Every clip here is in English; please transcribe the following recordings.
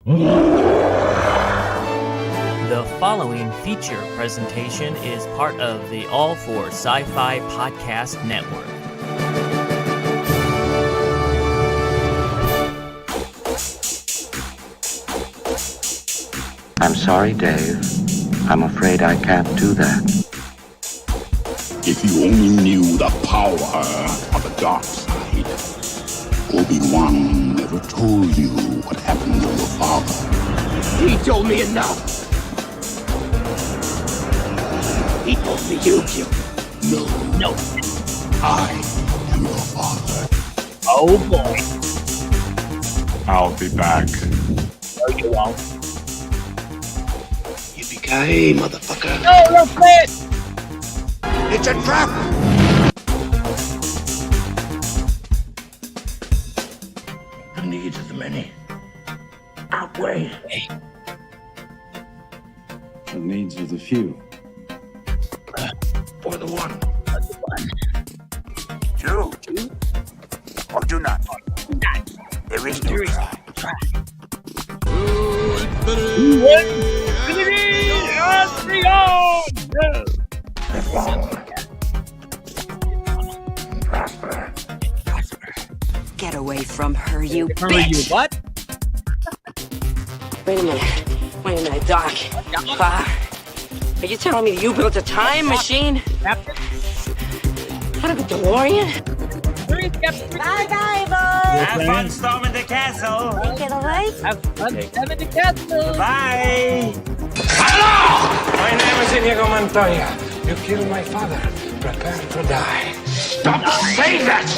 The following feature presentation is part of the All for Sci-Fi Podcast Network. I'm sorry, Dave. I'm afraid I can't do that. If you only knew the power of the dark side. Obi-Wan never told you what happened to your father. He told me enough. He told me you killed him. No. I am your father. Oh boy. I'll be back. No, you won't. Yippee-ki-yay, motherfucker. No, don't play it! It's a trap! The needs of the many outweigh the needs of the few. for the one. Do or do not. There is no try. Get away from her, you Remember bitch! you what? Wait a minute, Doc. Are you telling me you built a time machine? Captain? Out of a DeLorean? Bye-bye, boys. Have fun storming the castle. Get away. Have fun having the castle. Bye. My name is Inigo Montoya. You killed my father. Prepare to die. Stop saying that!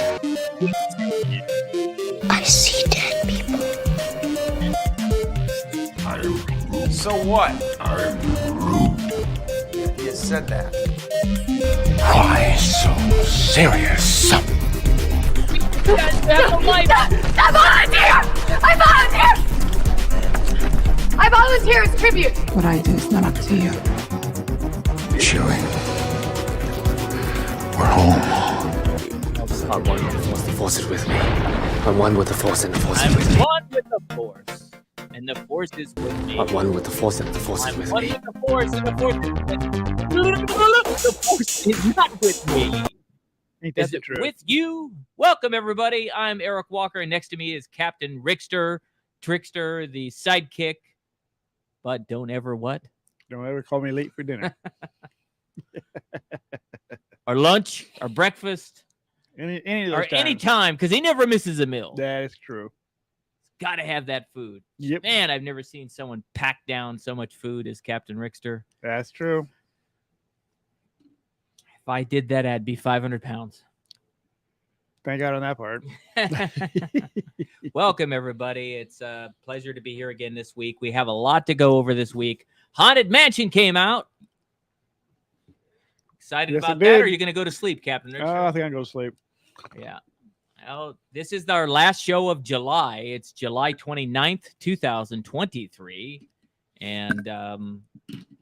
I see dead people. So what? I'm Groot. You said that. Why so serious? I volunteer as tribute. What I do is not up to you. Chewie. We're home. I'm one with the Force. The Force is with me. I'm one with the Force, and the Force is with I'm me. one with the Force, and the Force is with me. I'm one with the Force, and the Force I'm is with one me. with the Force, and the Force is with me. The Force is not with me. Ain't that Is the it truth? with you? Welcome, everybody. I'm Eric Walker, and next to me is Captain Trickster, the sidekick. But don't ever what? Don't ever call me late for dinner. Or lunch, or breakfast, Any of or those any times. time, because he never misses a meal. That is true. Got to have that food. Yep, Man, I've never seen someone pack down so much food as Captain Rickster. that's true. If I did that, I'd be 500 pounds. Thank God on that part. Welcome, everybody. It's a pleasure to be here again this week. We have a lot to go over this week. Haunted Mansion came out. Excited Yes, about it that, or did. are you going to go to sleep, Captain Rickster? I think I'll go to sleep. Yeah. Well, this is our last show of July. It's July 29th, 2023. And,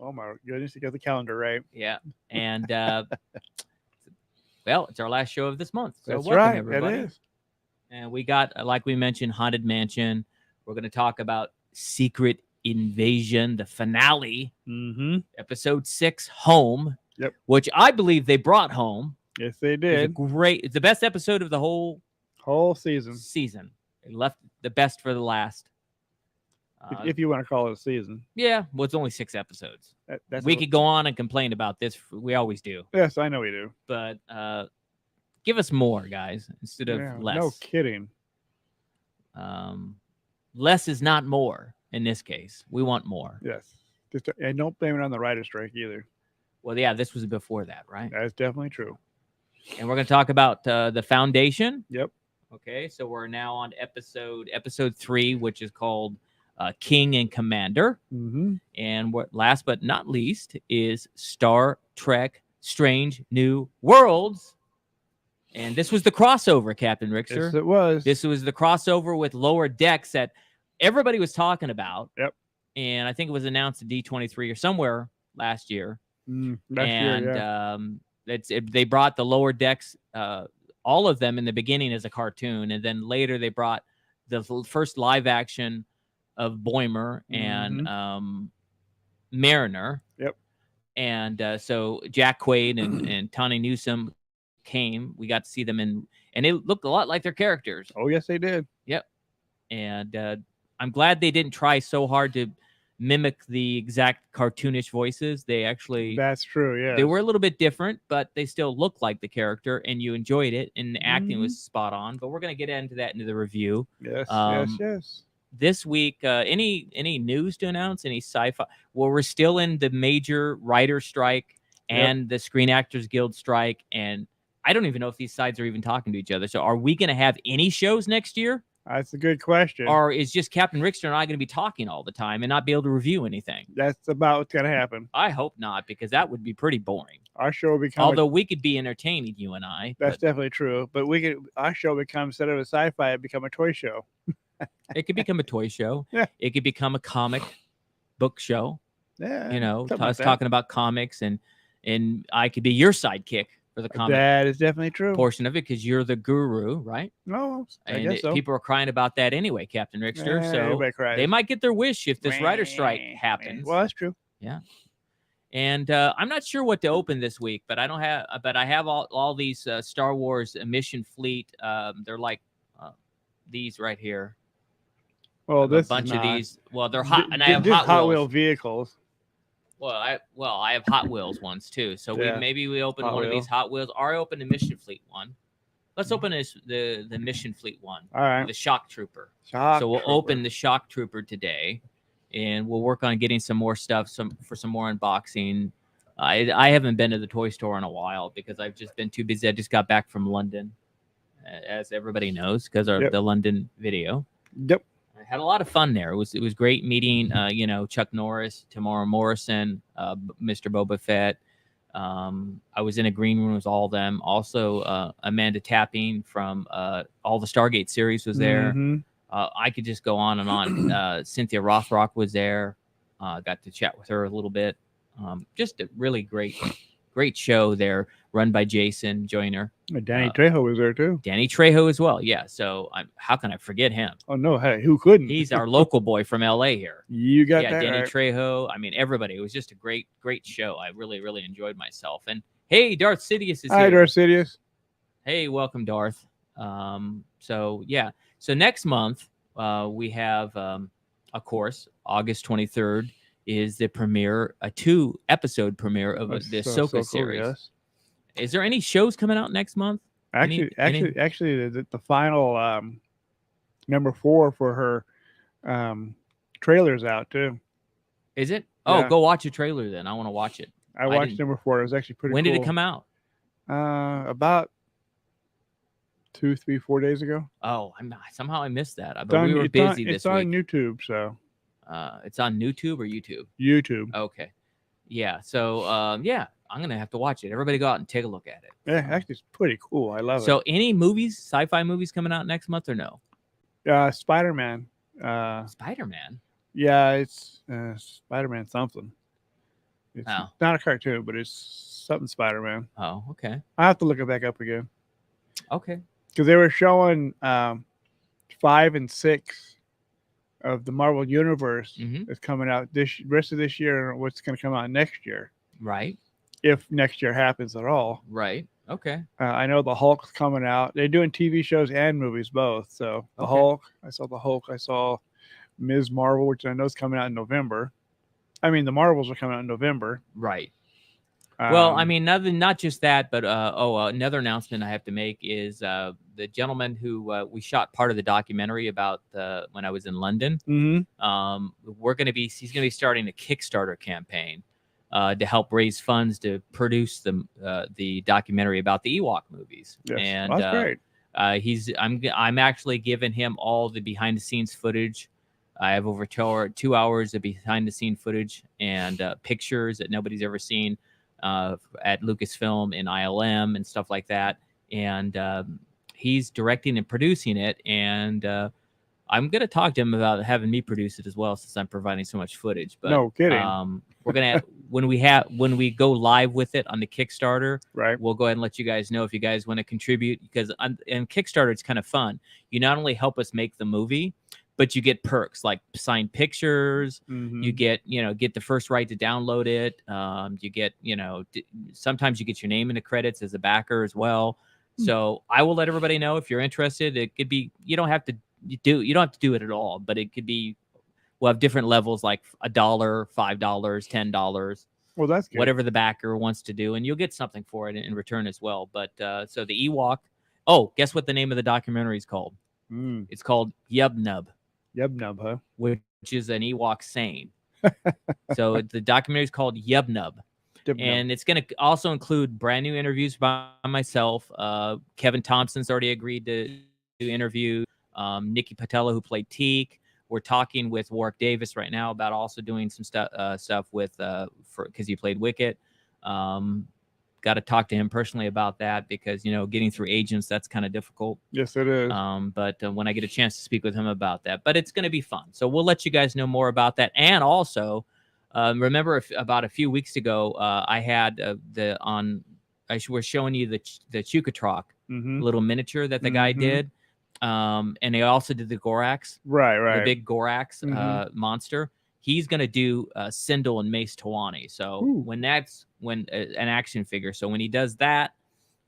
Oh my goodness, you got the calendar right. yeah. And, well, it's our last show of this month. So That's welcome, right. everybody. It is. And we got, like we mentioned, Haunted Mansion. We're going to talk about Secret Invasion, the finale, Mm-hmm. episode 6, Home. Yep. Which I believe they brought home. Yes, they It's did. it's the best episode of the whole Whole season, season. They left the best for the last. if you want to call it a season. Yeah, well, it's only 6 episodes. That's We a- could go on and complain about this. We always do. Yes, I know we do. But give us more, guys, instead of Yeah, less. no kidding. Less is not more in this case. We want more. Yes. Just and don't blame it on the writer's strike either. Well, yeah, this was before that, right? That is definitely true. And we're going to talk about the Foundation. Yep. Okay, so we're now on episode 3, which is called King and Commander. Mm-hmm. And what last but not least is Star Trek Strange New Worlds. And this was the crossover, Captain Rickster. Yes, it was. This was the crossover with Lower Decks that everybody was talking about. Yep. And I think it was announced at D23 or somewhere last year. Last And year, yeah. they brought the Lower Decks, all of them in the beginning as a cartoon. And then later they brought the first live action of Boimer and Mariner. Yep. And so Jack Quaid and Tawny Newsome came. We got to see them and it looked a lot like their characters. Oh, yes, they did. Yep. And I'm glad they didn't try so hard to mimic the exact cartoonish voices. They actually That's true. Yeah. they were a little bit different, but they still looked like the character, and you enjoyed it. And the acting was spot on. But we're gonna get into that into the review. Yes. Um, Yes. This week, any news to announce? Any sci-fi? Well, we're still in the major writer strike and the Screen Actors Guild strike, and I don't even know if these sides are even talking to each other. So, are we going to have any shows next year, That's a good question. or is just Captain Rickster and I going to be talking all the time and not be able to review anything? That's about what's gonna happen. I hope not, because that would be pretty boring. Our show will become. Although we could be entertaining, you and I. That's but definitely true. But our show becomes, instead of a sci-fi, it become a toy show. it could become a toy show. Yeah. It could become a comic book show. Yeah. You know, something like us that. talking about comics, and I could be your sidekick for the comic That is definitely true. portion of it, because you're the guru, right? No, I And guess so. people are crying about that anyway, Captain Rickster. Yeah, so everybody cries. they might get their wish if this writer strike happens. Well, that's true. And I'm not sure what to open this week, but I have all these Star Wars Mission Fleet. They're like these right here. Well, I have this a bunch is of not. these. Well, they're hot, and I Th- have this Hot Wheel Wheels. vehicles. Well, I have Hot Wheels ones too. So Yeah. maybe we open Hot one of Wheel. these Hot Wheels, or I open the Mission Fleet one. Let's open the Mission Fleet one. All right. The Shock Trooper. Shock So we'll Trooper. open the Shock Trooper today, and we'll work on getting some more stuff, for some more unboxing. I haven't been to the toy store in a while because I've just been too busy. I just got back from London, as everybody knows, because of Yep. the London video. Yep. I had a lot of fun there. It was great meeting, Chuck Norris, Tamara Morrison, Mr. Boba Fett. I was in a green room with all of them. Also, Amanda Tapping from all the Stargate series was there. Mhm. I could just go on and on. Cynthia Rothrock was there. Got to chat with her a little bit. Just a really great show there, run by Jason Joyner. Danny Trejo was there too. Danny Trejo as well. Yeah. So how can I forget him? Oh no, hey, who couldn't? He's our local boy from LA here. You got Yeah, that Danny right. Trejo. I mean, everybody. It was just a great show. I really, really enjoyed myself. And hey, Darth Sidious is Hi, here. Darth Sidious. Hey, welcome, Darth. So next month we have, of course, August 23rd is the premiere, a 2-episode premiere of the That's Ahsoka cool, series. yes. Is there any shows coming out next month? Actually, any- the final number 4 for her trailer's out too. Is it? Oh, Yeah. go watch a trailer then. I want to watch it. I watched didn't- number 4. It was actually pretty. When did it cool. come out? About 2, 3, 4 days ago. Oh, somehow I missed that. It's But we on- were it's on- busy this It's on week. YouTube, so It's on YouTube or YouTube? YouTube. Okay. Yeah. So I'm gonna have to watch it. Everybody go out and take a look at it. Yeah, actually, it's pretty cool. I love So any movies, sci-fi movies coming out next month or no? it. Spider-Man. Spider-Man. Yeah, it's Spider-Man something. It's Oh. not a cartoon, but it's something Spider-Man. Oh, okay. I have to look it back up again Okay. because they were showing 5 and 6 of the Marvel Universe Mhm. that's coming out this rest of this year, and what's going to come out next year, Right. if next year happens at all. Right. Okay. I know the Hulk's coming out. They're doing TV shows and movies both. So the Okay. Hulk, I saw the Hulk. I saw Ms. Marvel, which I know is coming out in November. I mean, the Marvels are coming out in November. Right. Well, I Um, mean, not just that, but another announcement I have to make is the gentleman who we shot part of the documentary about when I was in London. mhm. He's going to be starting a Kickstarter campaign to help raise funds to produce the documentary about the Ewok movies. Yes, And well, that's great. I'm actually giving him all the behind the scenes footage. I have over 2 hours of behind the scene footage and pictures that nobody's ever seen at Lucasfilm and ILM and stuff like that. And he's directing and producing it. And I'm going to talk to him about having me produce it as well, since I'm providing so much footage. But No kidding. we're gonna when we go live with it on the Kickstarter, Right. we'll go ahead and let you guys know if you guys want to contribute, because in Kickstarter it's kind of fun. You not only help us make the movie, but you get perks like signed pictures. Mhm. You get get the first right to download it. You get sometimes you get your name in the credits as a backer as well. So I will let everybody know if you're interested. It could be you don't have to do it at all, but it could be we'll have different levels like $1, $5, $10. Well, that's good. Whatever the backer wants to do, and you'll get something for it in return as well. But so the Ewok. Oh, guess what the name of the documentary is called? It's called Yub Nub. Yub Nub, huh? Which is an Ewok saying. So the documentary is called Yub Nub. And it's going to also include brand new interviews by myself. Kevin Thompson's already agreed to interview Nikki Patella, who played Teak. We're talking with Warwick Davis right now about also doing some stuff with because he played Wicket. Got to talk to him personally about that because getting through agents, that's kind of difficult. Yes, it is. But when I get a chance to speak with him about that, but it's going to be fun. So we'll let you guys know more about that. And also, remember about a few weeks ago, I had I was showing you the Chukatrak little miniature that the guy did. And they also did the Gorax, right, the big Gorax monster. He's going to do Sindel and Mace Tawani. So when an action figure. So when he does that,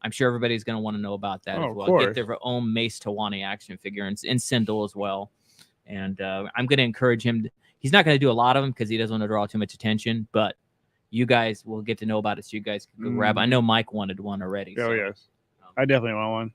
I'm sure everybody's going to want to know about that as well. Get their own Mace Tawani action figure and Sindel as well. And I'm going to encourage him. He's not going to do a lot of them because he doesn't want to draw too much attention. But you guys will get to know about it, so you guys can go grab. I know Mike wanted one already. Oh so. yes, I definitely want one.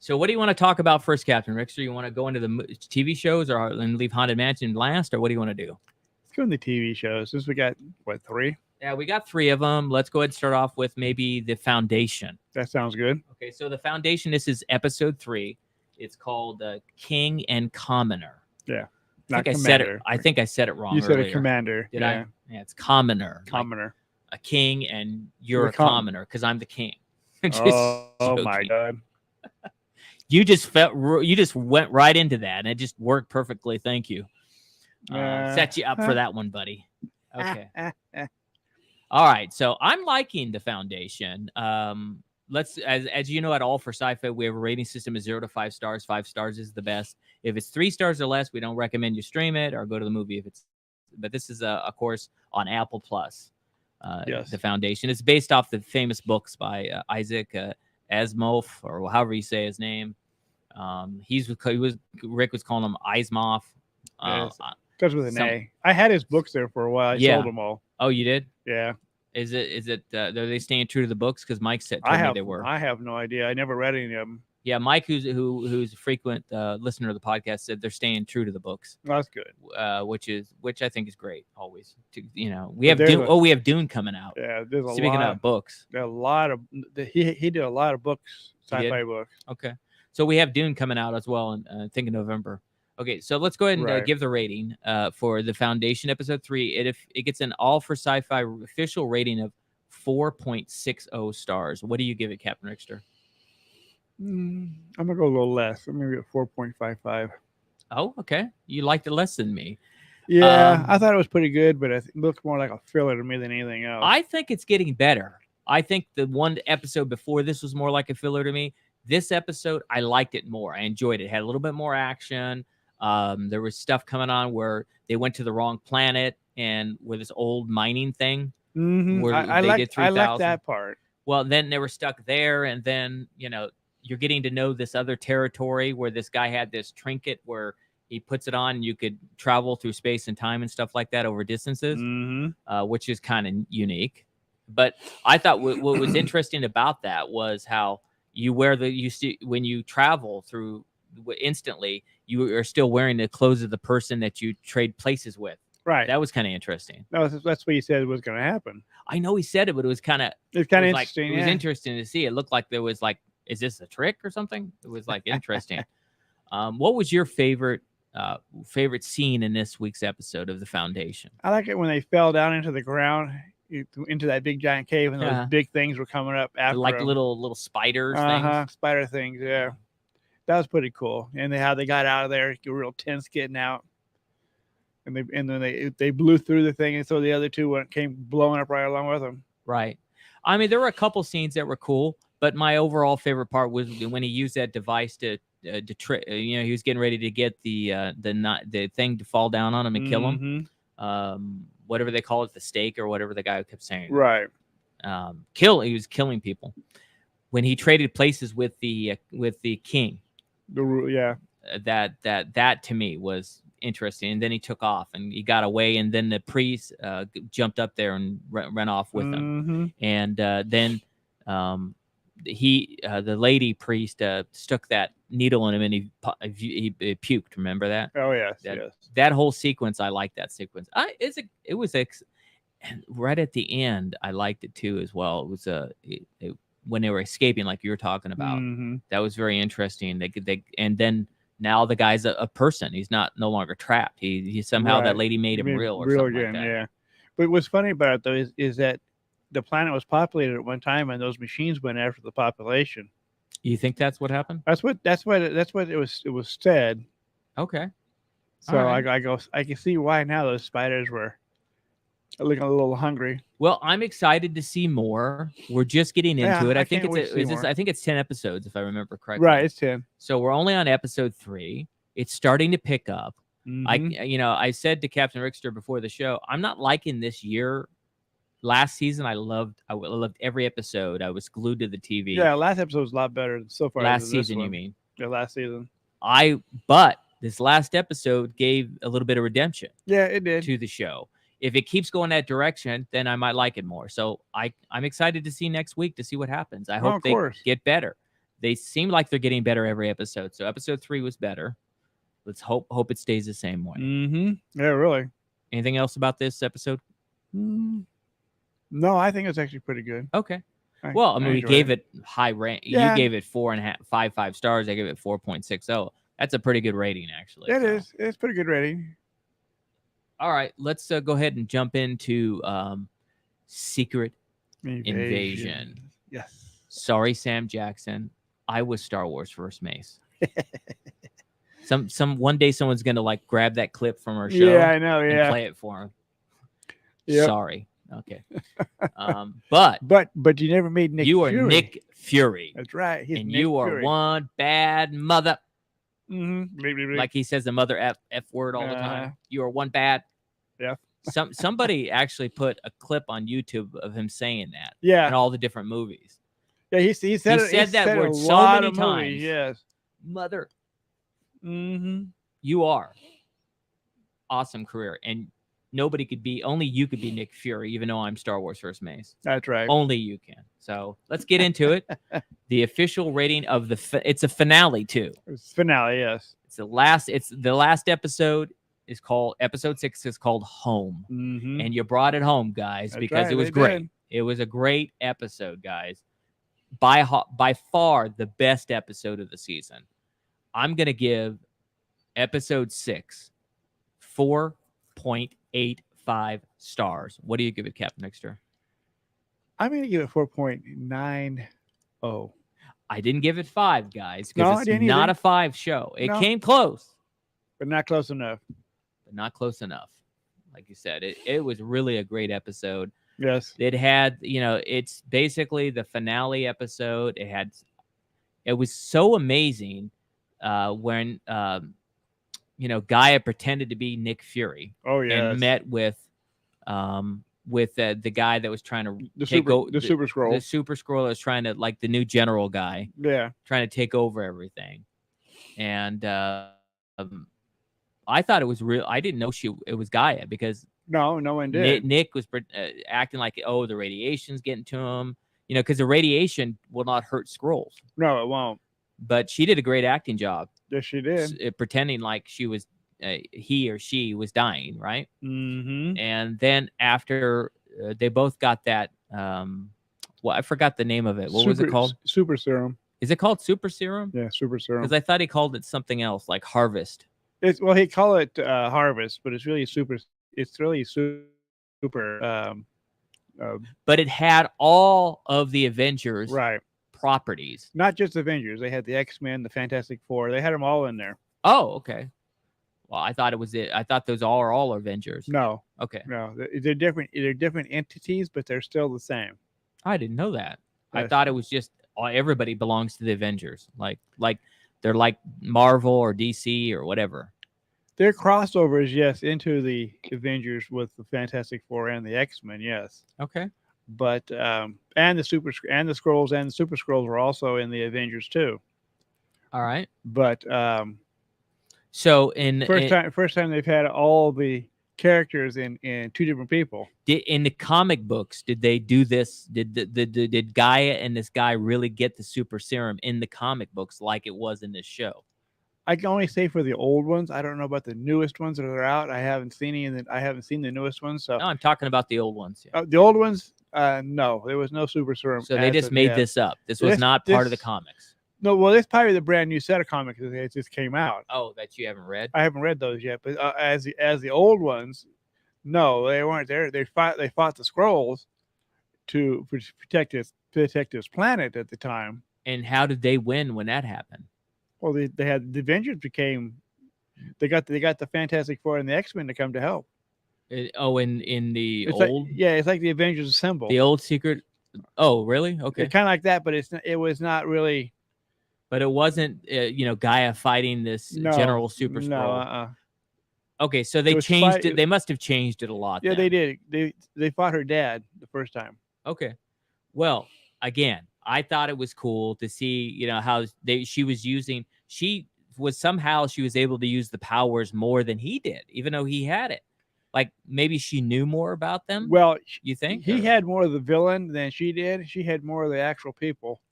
So what do you want to talk about first, Captain Rickster? You want to go into the TV shows and leave Haunted Mansion last, or what do you want to do? Let's go into the TV shows. Since we got, 3? Yeah, we got 3 of them. Let's go ahead and start off with maybe The Foundation. That sounds good. Okay, so The Foundation, this is episode 3. It's called King and Commoner. Yeah. I think I said it wrong. You said earlier. a commander. Did I? Yeah, it's Commoner. Commoner. Like a king and you're a commoner because I'm the king. Oh my God. You just went right into that, and it just worked perfectly. Thank you. Set you up for that one, buddy. Okay. All right. So I'm liking The Foundation. As you know, at All for Sci-Fi, we have a rating system of 0 to 5 stars. 5 stars is the best. If it's 3 stars or less, we don't recommend you stream it or go to the movie. But this is of course on Apple Plus. Yes. The Foundation. It's based off the famous books by Isaac Asimov, or however you say his name. Rick was calling him Asimov. Starts with an A. I had his books there for a while. I sold them all. Oh, you did? Yeah. Is it? Are they staying true to the books? Because Mike told me they were. I have no idea. I never read any of them. Yeah, Mike, who's a frequent listener of the podcast, said they're staying true to the books. Well, that's good. Which I think is great. Always, we have Dune. We have Dune coming out. Yeah, there's Speaking of books, there are a lot of he did a lot of books, sci-fi books. Okay, so we have Dune coming out as well, in I think in November. Okay, so let's go ahead and give the rating for The Foundation episode 3. It gets an All for Sci-Fi official rating of 4.60 stars. What do you give it, Captain Rickster? I'm gonna go a little less. I'm gonna get 4.55. Oh, okay. You liked it less than me. Yeah, I thought it was pretty good, but it looked more like a filler to me than anything else. I think it's getting better. I think the one episode before this was more like a filler to me. This episode, I liked it more. I enjoyed it. It had a little bit more action. There was stuff coming on where they went to the wrong planet and where this old mining thing. Where I liked that part. Well, then they were stuck there, and then you're getting to know this other territory where this guy had this trinket where he puts it on and you could travel through space and time and stuff like that over distances, which is kind of unique. But I thought what was interesting about that was how when you travel through instantly, you are still wearing the clothes of the person that you trade places with. Right. That was kind of interesting. That's what he said was going to happen. I know he said it, but it was kind of interesting. It was interesting to see. It looked like there was is this a trick or something? It was interesting. What was your favorite scene in this week's episode of The Foundation? I like it when they fell down into the ground, into that big giant cave, and those big things were coming up after like them. little spiders. Things. Spider things. Yeah, that was pretty cool. And how they got out of there, real tense getting out. And then they blew through the thing, and so the other two came blowing up right along with them. Right. I mean, there were a couple scenes that were cool, but my overall favorite part was when he used that device to he was getting ready to get the thing to fall down on him and kill him. Whatever they call it, the stake or whatever the guy kept saying. Right. He was killing people. When he traded places with the king, that to me was interesting. And then he took off and he got away, and then the priest jumped up there and ran off with him. And then the lady priest stuck that needle in him, and he puked. Remember that? Oh yes, that whole sequence. I like that sequence. It was right at the end. I liked it too as well. It was when they were escaping, like you were talking about. That was very interesting. And then now the guy's a person. He's no longer trapped. He somehow that lady made him real or something again, like that. Yeah. But what's funny about it though is that the planet was populated at one time, and those machines went after the population. You think that's what happened? That's what it was said. Okay. So right. I can see why now those spiders were looking a little hungry. Well, I'm excited to see more. We're just getting into it. I think I think it's 10 episodes if I remember correctly. Right, it's 10. So we're only on episode 3. It's starting to pick up. I said to Captain Rickster before the show, I'm not liking this year. Last season, I loved every episode. I was glued to the TV. Yeah, last episode was a lot better so far. Last season, you mean? Yeah, last season. But this last episode gave a little bit of redemption. Yeah, it did. To the show. If it keeps going that direction, then I might like it more. So I'm excited to see next week to see what happens. I hope they get better. They seem like they're getting better every episode. So episode 3 was better. Let's hope it stays the same way. Yeah, really. Anything else about this episode? No, I think it's actually pretty good. Okay. Well, I mean, we gave it high rank. Yeah. You gave it 4.5, 5 stars. I gave it 4.60. That's a pretty good rating, actually. It is. It's pretty good rating. All right, let's go ahead and jump into Secret Invasion. Yes. Sorry, Sam Jackson. I was Star Wars First Mace. One day someone's gonna like grab that clip from our show. Yeah, I know. Yeah. And play it for him. Yep. Sorry. Okay. But you never made Nick. You are Fury. Nick Fury. That's right. He's and Nick you are Fury. one bad mother. Like Like he says the mother F word all the time. You are one bad. Yeah. Somebody actually put a clip on YouTube of him saying that. Yeah. In all the different movies. Yeah, he said that word so many times. Yes. Mother. You are. Awesome career. And nobody could be, only you could be Nick Fury, even though I'm Star Wars First Mace. That's right. Only you can. So let's get into it. The official rating of it's a finale too. It's finale, yes. It's the last episode is called, episode 6 is called Home. And you brought it home, guys, That's because right, it was they great. did. It was a great episode, guys. By far the best episode of the season. I'm going to give episode 6 4.85 stars. What do you give it, Captain Nixter? I'm going to give it 4.90. I didn't give it 5, guys, No, I because it's didn't not either. a 5 show. It No. came close, But not close enough. but not close enough. Like you said, it was really a great episode. Yes. It had, it's basically the finale episode. It was so amazing when, Gaia pretended to be Nick Fury. Oh, yeah. And met with the guy that was trying to The The Super Scroll. Super Scroll was trying to, like, the new general guy, Yeah. trying to take over everything. And I thought it was real. I didn't know it was Gaia because No one did. Nick was acting like, oh, the radiation's getting to him, because the radiation will not hurt Skrulls. No, it won't. But she did a great acting job. Yes, she did. Pretending like she was, he or she was dying, right? Mm-hmm. And then after they both got that, I forgot the name of it. What was it called? Super Serum. Is it called Super Serum? Yeah, Super Serum. Because I thought he called it something else, like Harvest. He call it Harvest, but it's really super. It's really super. But it had all of the Avengers Right. properties. Not just Avengers. They had the X-Men, the Fantastic Four. They had them all in there. Oh, okay. Well, I thought it was it. I thought those are all Avengers. No. Okay. No, they're different. They're different entities, but they're still the same. I didn't know that. I Yes. thought it was just everybody belongs to the Avengers. Like They're like Marvel or DC or whatever. Their crossovers, yes, into the Avengers with the Fantastic Four and the X-Men, yes. Okay. But and the Skrulls and the Super Skrulls were also in the Avengers too. All right. But So in first time they've had all the characters in two different people. in the comic books, did they do this? Did Gaia and this guy really get the super serum in the comic books like it was in this show? I can only say for the old ones. I don't know about the newest ones that are out. I haven't seen any, and I haven't seen the newest ones. So No, I'm talking about the old ones. Yeah. the old ones, no, there was no super serum. So they as just of made yet. this up. This was not part of the comics. No, well, it's probably the brand new set of comics that just came out. Oh, that you haven't read? I haven't read those yet, but as the old ones, no, they weren't there. They fought the Skrulls to protect this planet at the time. And how did they win when that happened? Well, they had the Avengers they got the Fantastic Four and the X-Men to come to help. In the It's old it's like the Avengers assemble. the old secret. Oh, really? Okay. It's kind of like that, but it was not really. But it wasn't Gaia fighting this General Super No, Skrull. Okay, so they was changed fight- it. They must have changed it a lot. Yeah, then. they did. They fought her dad the first time. Okay. Well, again, I thought it was cool to see, how she was able to use the powers more than he did, even though he had it. Like maybe she knew more about them. Well, you think he had more of the villain than she did. She had more of the actual people,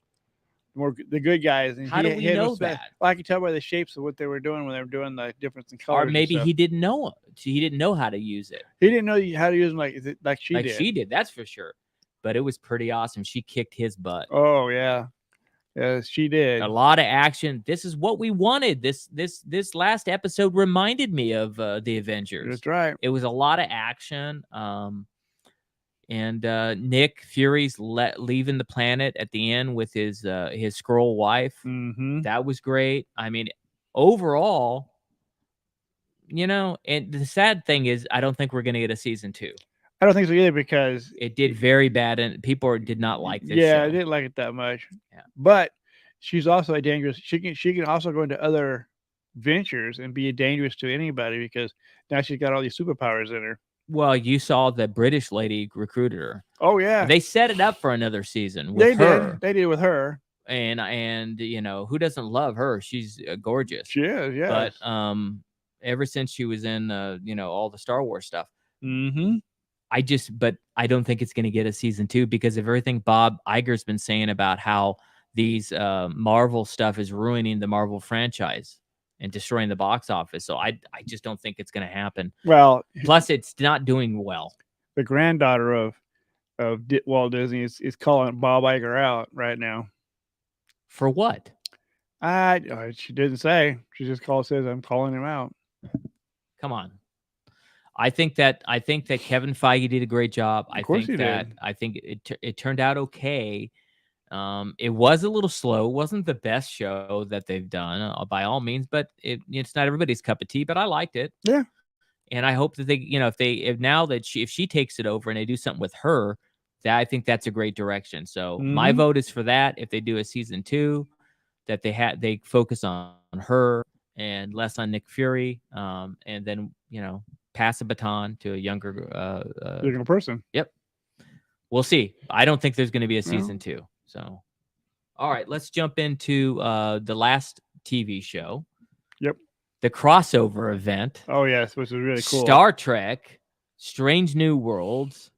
more the good guys. And How do we know that? Well, I can tell by the shapes of what they were doing when they were doing the difference in colors. Or maybe he didn't know. He didn't know how to use it. He didn't know how to use them like she did. She did. That's for sure. But it was pretty awesome. She kicked his butt. Oh yeah, yes, she did. A lot of action. This is what we wanted. This last episode reminded me of the Avengers. That's right. It was a lot of action. And Nick Fury's leaving the planet at the end with his Skrull wife. Mm-hmm. That was great. I mean, overall, and the sad thing is, I don't think we're going to get a season 2. I don't think so either because it did very bad and people did not like this. Yeah, show. I didn't like it that much. Yeah. But she's also a dangerous. She can also go into other ventures and be dangerous to anybody because now she's got all these superpowers in her. Well, you saw the British lady recruited her. Oh yeah, they set it up for another season with her. They did with her. And who doesn't love her? She's gorgeous. She is, yeah. But ever since she was in all the Star Wars stuff. Mm-hmm. But I don't think it's going to get a season 2 because of everything Bob Iger's been saying about how these Marvel stuff is ruining the Marvel franchise and destroying the box office. So I just don't think it's going to happen. Well, plus it's not doing well. The granddaughter of Walt Disney is calling Bob Iger out right now. For what? She didn't say. She just says I'm calling him out. Come on. I think that Kevin Feige did a great job. Of course he did. I think it turned out okay. It was a little slow. It wasn't the best show that they've done by all means, but it's not everybody's cup of tea. But I liked it. Yeah. And I hope that they, if she takes it over and they do something with her, that I think that's a great direction. So my vote is for that. If they do a season 2, that they focus on her and less on Nick Fury, and then pass a baton to a younger person. Yep. We'll see. I don't think there's going to be a season 2. So, all right, let's jump into the last TV show. Yep. The crossover event. Oh yes, which is really cool. Star Trek, Strange New Worlds.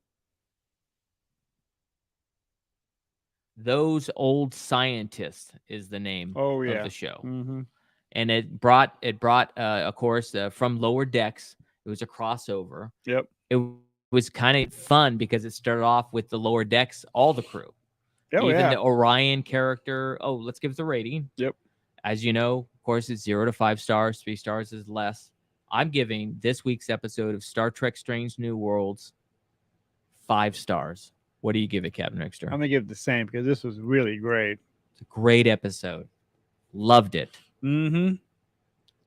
Those Old Scientists is the name of the show. Mm-hmm. And it brought of course, from Lower Decks. It was a crossover. Yep. It was kind of fun because it started off with the Lower Decks, all the crew. Oh, even the Orion character. Oh, let's give it the rating. Yep. As you know, of course, it's 0 to 5 stars. 3 stars is less. I'm giving this week's episode of Star Trek Strange New Worlds 5 stars. What do you give it, Captain Rickster? I'm gonna give it the same because this was really great. It's a great episode. Loved it. Mm-hmm.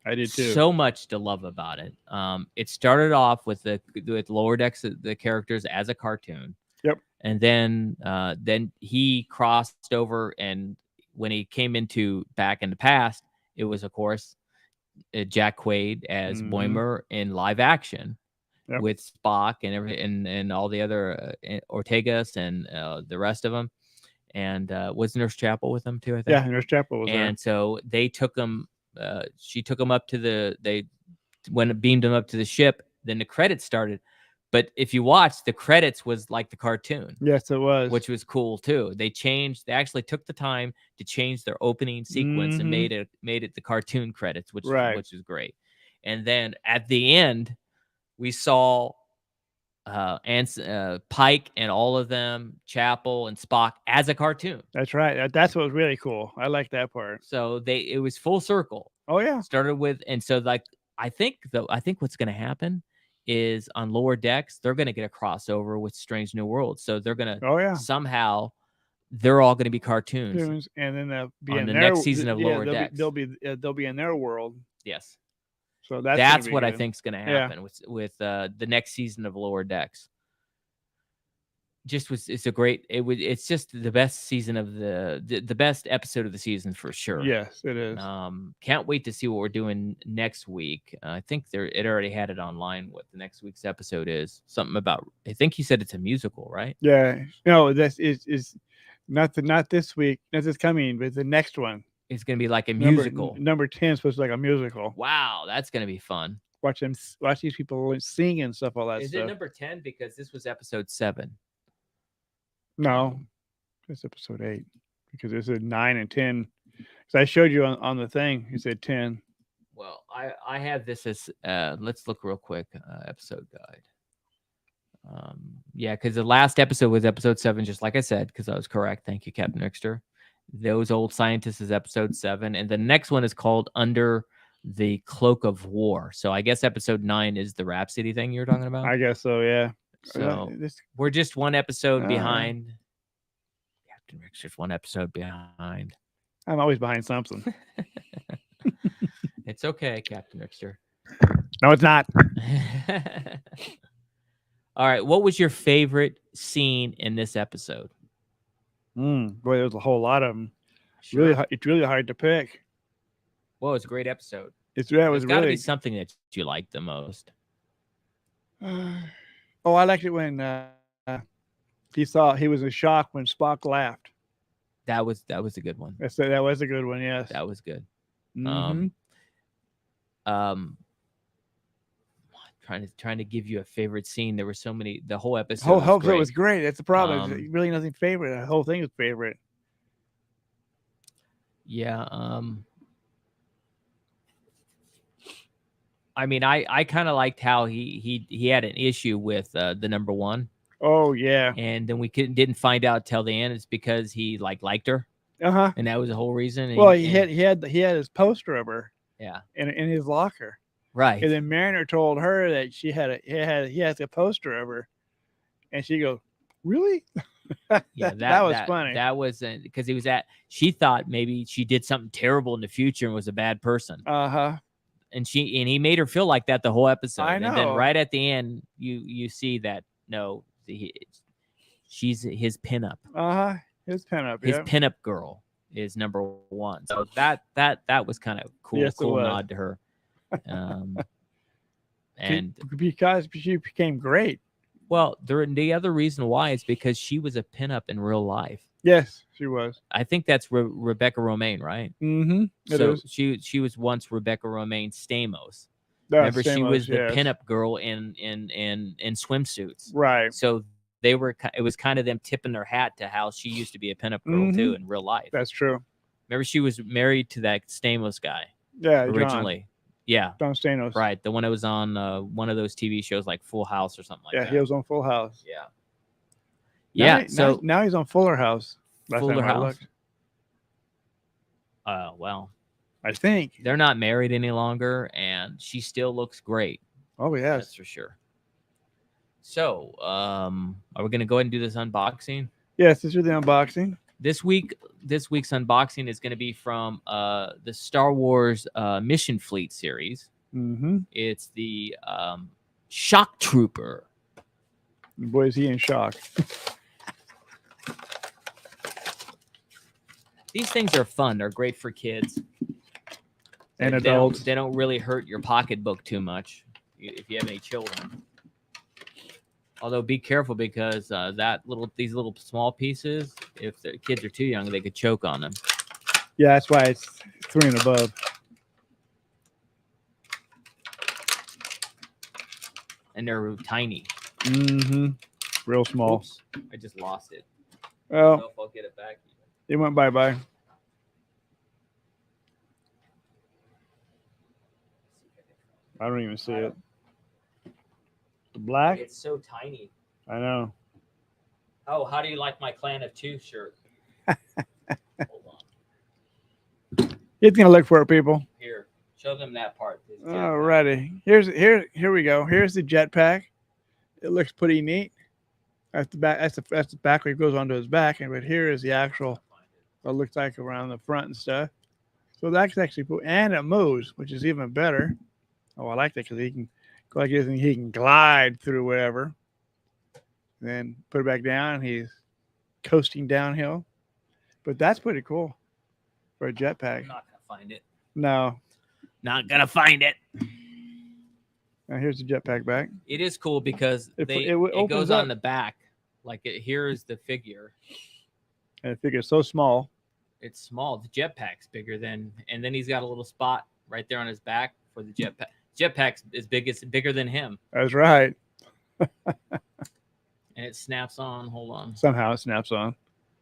I did too. So much to love about it. It started off with Lower Decks, the characters as a cartoon. Yep. And then he crossed over, and when he came back in the past, it was, of course, Jack Quaid as Mhm. Boimler in live action Yep. with Spock and and all the other Ortegas and the rest of them. And was Nurse Chapel with them too? I think. Yeah, Nurse Chapel was And so they took him. She took him up to beamed him up to the ship. Then the credits started. But if you watch, the credits was like the cartoon, there. Yes, it was. which was cool too. They actually took the time to change their opening sequence and Mhm. made it the cartoon credits, which Right. which is great. And then at the end, we saw Pike and all of them, Chapel and Spock as a cartoon. That's right. That's what was really cool. I like that part. So it was full circle. Oh yeah. Started with, and so like I think what's going to happen is on Lower Decks they're going to get a crossover with Strange New Worlds. So they're going to Oh yeah. somehow they're all going to be cartoons. Cartoons, and then they'll be on in the their, next season of Lower they'll Decks. They'll be in their world. Yes, So that's that's gonna be what I good. think is going to Yeah. happen with the next season of Lower Decks. It's just the best season of the best episode of the season for sure. Yes, it is. Can't wait to see what we're doing next week. I think it already had it online what the next week's episode is. Something about, I think you said it's a musical, right? Yeah. No, this is not this week, not this coming, but the next one. It's going to be like a Number- musical. Number 10 is supposed to be like a musical. Wow, that's going to be fun. Watch these people sing and stuff, all that Is stuff. it number 10 because this was episode 7? No, it's episode 8 because it said 9 and 10. So I showed you on the thing. You said 10. Well, I have this as let's look real quick. Episode guide. Yeah, because the last episode was episode 7, just like I said, because I was correct. Thank you, Captain Rickster. Those Old Scientists is episode 7, and the next one is called Under the Cloak of War. So I guess episode 9 is the Rhapsody thing you're talking about. I guess so, yeah. So This- we're just one episode Uh. behind. Captain Rickster's one episode behind. I'm always behind something. It's okay, Captain Rickster. No, it's not. All right. What was your favorite scene in this episode? Boy, there's a whole lot of them. Sure. It's really hard to pick. Well, it's a great episode. It was There's got to really. be something that you like the most. Oh, I liked it when he was in shock when Spock laughed. That was a good one. That was a good one. Yes. That was good. Mhm. Trying to give you a favorite scene. There were so many. The whole episode. whole was episode great. was great. That's the problem. It's Um, really nothing favorite. The whole thing was favorite. Yeah. I mean, I kind of liked how he had an issue with the number 1, Oh yeah. and then we didn't find out till the end. It's because he liked her, Uh-huh. and that was the whole reason. and Well, he- he had his poster of her yeah, in his locker. right. And then Mariner told her that he has a poster of her, and she goes, "Really?" Yeah, that was funny. That was because she thought maybe she did something terrible in the future and was a bad person, Uh-huh. and he made her feel like that the whole episode. I And then know. right at the end, you see that no, she's his pinup. Uh-huh. His pen up. His Yeah. pinup girl is number 1. So that was kind of cool. Yes, it cool was. nod to her. And Because she became great. well, the other reason why is because she was a pinup in real life. Yes, she was. I think that's Rebecca Romaine, right? Mm-hmm. So she was once Rebecca Romaine Stamos. No, Remember, she was the yes. pinup girl in swimsuits. Right. So it was kind of them tipping their hat to how she used to be a pinup girl too in real life. That's true. Remember, she was married to that Stamos guy Yeah, originally. Yeah, John Stamos. right. The one that was on one of those TV shows like Full House or something like Yeah, that. he was on Full House. Yeah. Now Yeah. he- So now he's on Fuller House. Last Fuller time I House. looked. well, I think. they're not married any longer, and she still looks great. Oh That's yes. for sure. So, are we gonna go ahead and do this unboxing? Yes, this is the unboxing. This week's unboxing is gonna be from the Star Wars Mission Fleet series. Mm-hmm. It's the Shock Trooper. Boy, is he in shock. These things are fun. They're great for kids. And They adults. don't really hurt your pocketbook too much if you have any children. Although be careful because these little small pieces, if the kids are too young, they could choke on them. Yeah, that's why it's 3 and above. And they're tiny. Mm-hmm. Real small. Oops, I just lost it. I don't Well, know if I'll get it back. it went bye-bye. I don't even see it. The black? It's so tiny. I know. Oh, how do you like my Clan of Two shirt? Hold on. It's gonna look for it, people. Here, show them that part. Alrighty. Here we go. Here's the jetpack. It looks pretty neat. That's the back. That's the back where it goes onto his back, and but here is the actual. What it looks like around the front and stuff. So that's actually cool, and it moves, which is even better. Oh, I like that because he can go like this, and he can glide through whatever. Then put it back down. And he's coasting downhill. But that's pretty cool for a jetpack. I'm not gonna find it. No. Not gonna find it. Now here's the jetpack back. It is cool because It it opens goes up. on the back. Like here's the figure. And the figure's so small. It's small. The jetpack's bigger than, and then he's got a little spot right there on his back for the jetpack. Jetpack's bigger than him, That's right. and it snaps on. Hold on. Somehow it snaps on.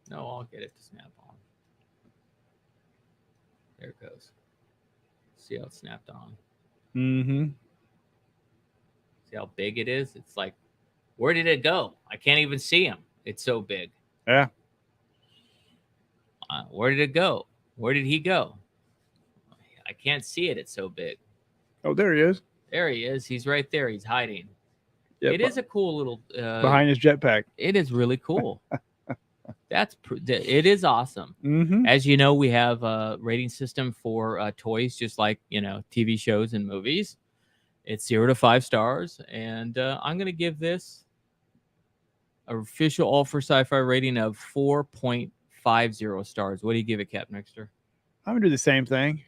No, I'll get it to snap on. There it goes. See how it snapped on. Mm-hmm. See how big it is? It's like, where did it go? I can't even see him. It's so big. Yeah. Where did it go? Where did he go? I can't see it. It's so big. Oh, there he is. There he is. He's right there. He's hiding. Yeah, It is a cool little. behind his jetpack. It is really cool. It is awesome. Mm-hmm. As you know, we have a rating system for toys, just like TV shows and movies. It's 0 to 5 stars, and I'm going to give this an official All for Sci-Fi rating of 4.50 stars. What do you give it, Captain Exter? I'm gonna do the same thing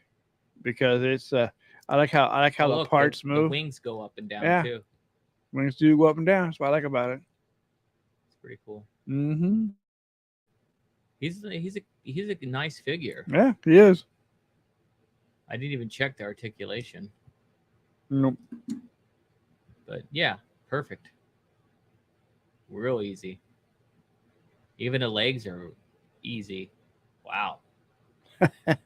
because it's. I like how Oh, the look, parts the move. wings go up and down Yeah. too. Wings do go up and down. That's what I like about it. It's pretty cool. Mm-hmm. He's a nice figure. Yeah, he is. I didn't even check the articulation, Nope. but yeah, perfect. Real easy. Even the legs are easy. Wow. Don't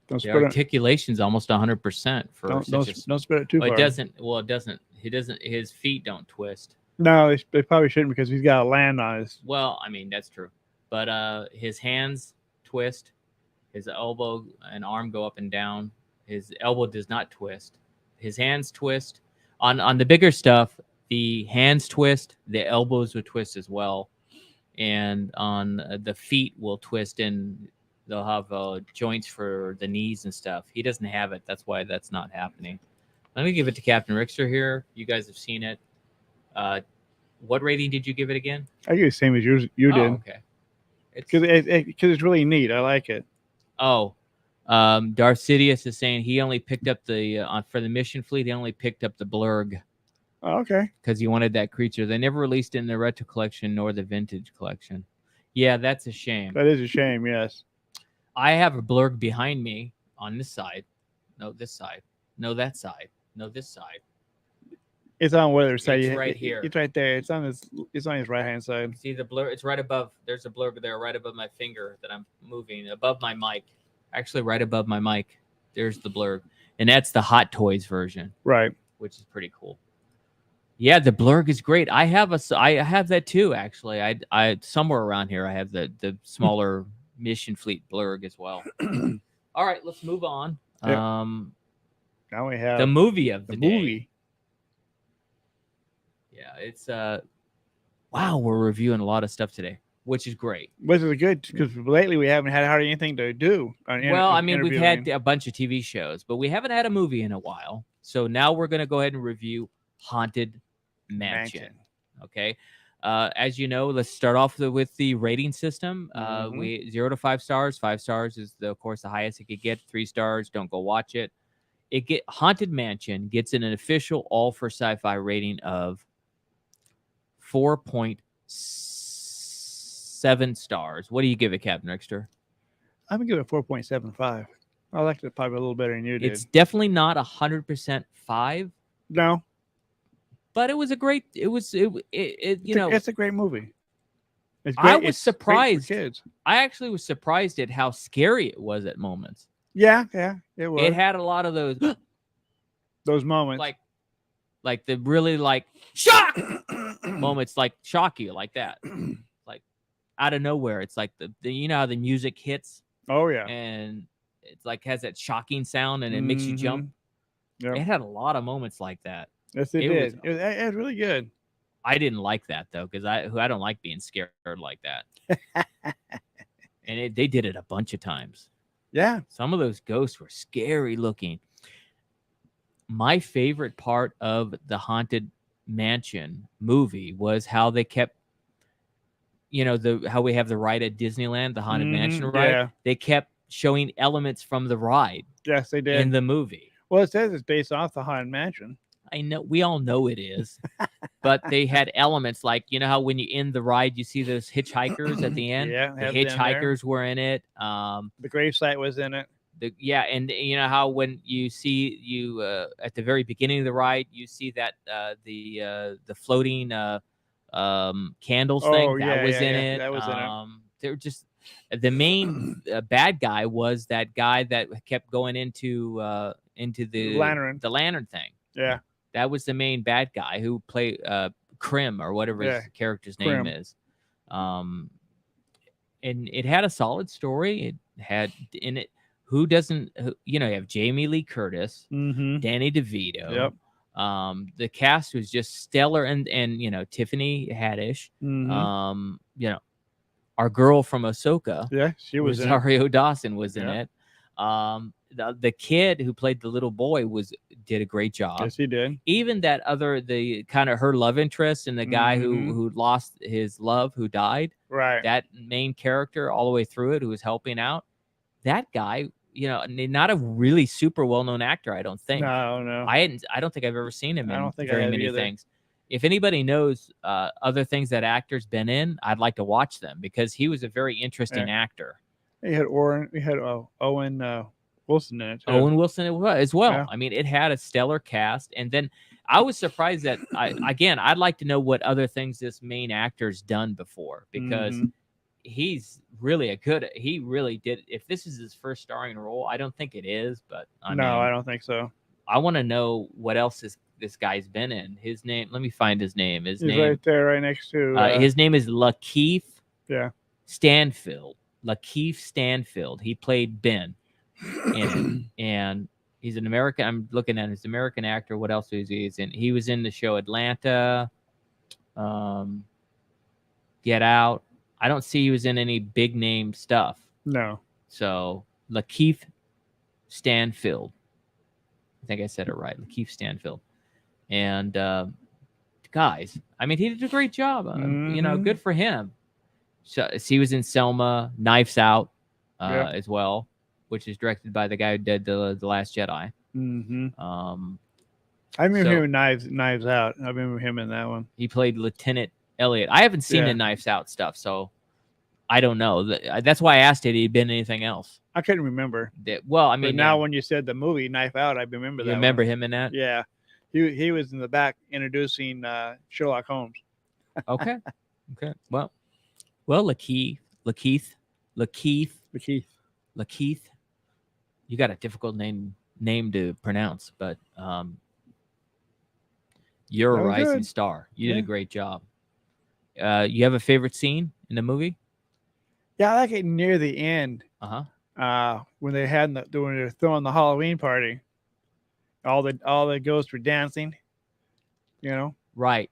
The spread it. articulation's almost 100% for Don't such a. don't spread it too Well, far. it doesn't. Well, it doesn't. He doesn't. His feet don't twist. No, they probably shouldn't because he's got to land on his. Well, I mean that's true, but his hands twist. His elbow and arm go up and down. His elbow does not twist. His hands twist. On the bigger stuff, the hands twist. The elbows will twist as well, and on the feet will twist and they'll have joints for the knees and stuff. He doesn't have it. That's why that's not happening. Let me give it to Captain Rickster here. You guys have seen it. What rating did you give it again? I give it the same as you Oh, did okay. because it's really neat. I like it. Oh, Darth Sidious is saying he only picked up the for the mission fleet. He only picked up the Blurg Oh, okay. because he wanted that creature. They never released it in the retro collection nor the vintage collection. Yeah, that's a shame. That is a shame. Yes. I have a Blurg behind me on this side. No, this side. No, that side. No, this side. It's on whether side. It's right here. It's right there. It's on his right hand side. See the blur? It's right above. There's a Blurg there, right above my finger that I'm moving, above my mic. Actually, right above my mic. There's the Blurg, and that's the Hot Toys version, Right. which is pretty cool. Yeah, the Blurg is great. I have that too. Actually, I somewhere around here I have the smaller Mission Fleet Blurg as well. All right, let's move on. Yep. Now we have The movie of the, day. movie. Yeah, it's wow, we're reviewing a lot of stuff today, which is great. Which is good because lately we haven't had hardly anything to do. Well, I mean, we've had interviewing. a bunch of TV shows, but we haven't had a movie in a while. So now we're going to go ahead and review Haunted Mansion. Okay. As you know, let's start off with the rating system. Mhm. We 0 to 5 stars. 5 stars is of course the highest it could get. 3 stars, don't go watch it. Haunted Mansion gets an official all for sci-fi rating of 4.7 stars. What do you give it, Captain Rickster? I'm gonna give it 4.75. I liked it probably a little better than you did. It's definitely not 100% 5, No, but it was a great. It's a great movie. It's I great- was it's great for surprised. kids. I actually was surprised at how scary it was at moments. Yeah, it was. It had a lot of those those moments. like the really like shock moments, like shock you like that, like out of nowhere. It's like the you know how the music hits Oh yeah. and it's like has that shocking sound and it makes you jump. Yep. It had a lot of moments like that. Yes, it it did. was- It was really good. I didn't like that though because I don't like being scared like that. And they did it a bunch of times. Yeah. Some of those ghosts were scary looking. My favorite part of the Haunted Mansion movie was how they kept, how we have the ride at Disneyland, the Haunted Mansion ride. Yeah. They kept showing elements from the ride Yes, they did. in the movie. Well, it says it's based off the Haunted Mansion. I know we all know it is, but they had elements like how when you end the ride you see those hitchhikers at the end. Yeah, the have them there. hitchhikers were in it. The gravesite was in it. And you know how when you see at the very beginning of the ride you see that the floating candles thing that was in it. That was in it. They're just the main bad guy was that guy that kept going into the lantern thing. Yeah. That was the main bad guy who played Krim or whatever his character's name Krim. is. And it had a solid story. It had in it. You have Jamie Lee Curtis, Mm-hmm. Danny DeVito. Yep. The cast was just stellar, and Tiffany Haddish. Mhm. Our girl from Ahsoka. Yeah, she was in it. Rosario Dawson was in Yeah. it. The kid who played the little boy did a great job. Yes, he did. Even the kind of her love interest and the guy Mhm. who lost his love, who died. Right. That main character all the way through it, who was helping out. That guy, not a really super well-known actor, I don't think. No. I don't think I've ever seen him I in don't think I very have many either. things. If anybody knows other things that actor's been in, I'd like to watch them because he was a very interesting actor. He had Owen Wilson in it too. Owen Wilson as well. Yeah. I mean, it had a stellar cast, and then I was surprised that I'd like to know what other things this main actor's done before because Mhm. he's really he really did. If this is his first starring role, I don't think it is, but I don't think so. I want to know what else this guy's been in. His name, let me find his name. His He's name, right there, right next to. his name is Lakeith Yeah. Stanfield. Lakeith Stanfield. He played Ben in it, and he's an American. I'm looking at his American actor. What else is he in? He was in the show Atlanta, Get Out. I don't see he was in any big name stuff. No. So Lakeith Stanfield. I think I said it right. Lakeith Stanfield. And guys, I mean, he did a great job. Mhm. Good for him. So he was in Selma, Knives Out, Yeah. as well, which is directed by the guy who did the Last Jedi. Mm-hmm. I So- remember him in Knives Out. I remember him in that one. He played Lieutenant Elliot. I haven't seen Yeah. the Knives Out stuff, so I don't know. That's why I asked had he been in anything else. I couldn't remember. Well, I But mean, now when you said the movie Knife Out, I remember you that. remember one. him in that? Yeah. He was in the back introducing Sherlock Holmes. Okay. Okay. Well, Lakeith. You got a difficult name to pronounce, but you're a That was rising good. star. You did Yeah. a great job. You have a favorite scene in the movie? Yeah, I like it near the end. When they when they were throwing the Halloween party, all the ghosts were dancing. Right.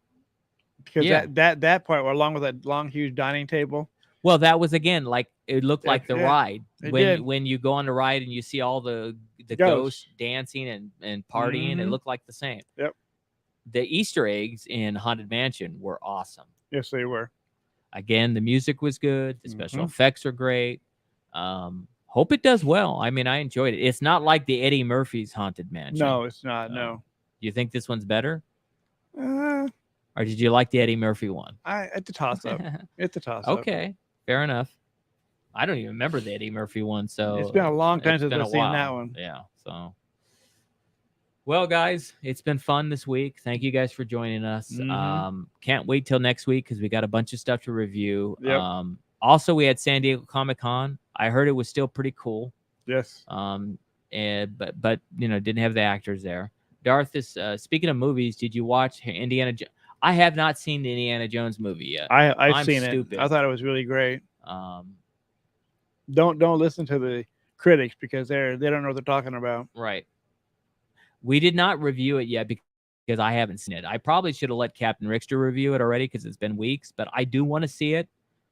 Because Yeah. that part, along with that long, huge dining table. Well, that was again like it looked Yeah, like the yeah, ride it when did. when you go on the ride and you see all the Ghosts. ghosts dancing and partying. It Mhm. looked like the same. Yep. the Easter eggs in Haunted Mansion were awesome. Yes, they were. Again, the music was good. The special Mhm. effects are great. Hope it does well. I mean, I enjoyed it. It's not like the Eddie Murphy's Haunted Mansion. No, it's not. No. You think this one's better? Uh, Or did you like the Eddie Murphy one? it's a toss up. It's a toss up. Okay, fair enough. I don't even remember the Eddie Murphy one, so It's been a long time it's since been I've a seen while. that one. Yeah. So, well, guys, it's been fun this week. Thank you guys for joining us. Mhm. Can't wait till next week because we got a bunch of stuff to review. Yep. Also, we had San Diego Comic-Con. I heard it was still pretty cool. Yes. But you know, didn't have the actors there. Darth, speaking of movies, did you watch Indiana Jones? I have not seen the Indiana Jones movie yet. I've I'm seen stupid. it. I thought it was really great. Um, Don't listen to the critics because they don't know what they're talking about. right. We did not review it yet because I haven't seen it. I probably should have let Captain Rickster review it already because it's been weeks, but I do want to see it.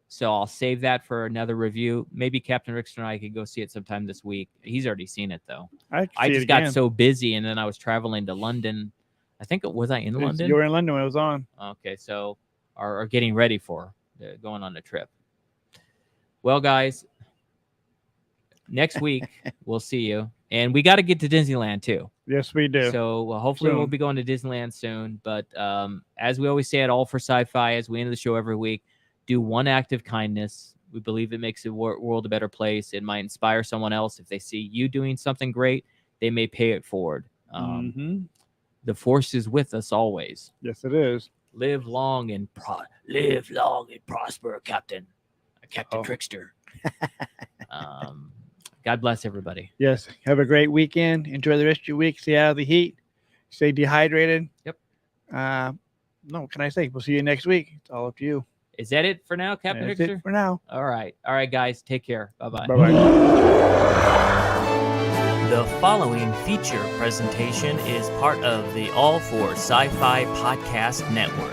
So I'll save that for another review. Maybe Captain Rickster and I could go see it sometime this week. He's already seen it though. I I just got so busy, and then I was traveling to London. I think was I in London? You were in London when it was on. Okay, so are getting ready for going on the trip. Well, guys, next week we'll see you, and we got to get to Disneyland too. Yes, we do. So hopefully we'll Soon. be going to Disneyland soon. But as we always say at All for Sci-Fi, as we end the show every week, do one act of kindness. We believe it makes the world a better place. It might inspire someone else. If they see you doing something great, they may pay it forward. Mhm. The force is with us always. Yes, it is. Live long and prosper, Captain Trickster. God bless everybody. Yes. Have a great weekend. Enjoy the rest of your week. Stay out of the heat. Stay dehydrated. Yep. No, what can I say? We'll see you next week. It's all up to you. Is that it for now, Captain That's Trickster? it for now. All right, guys. Take care. Bye-bye. Bye bye. The following feature presentation is part of the All for Sci-Fi Podcast Network.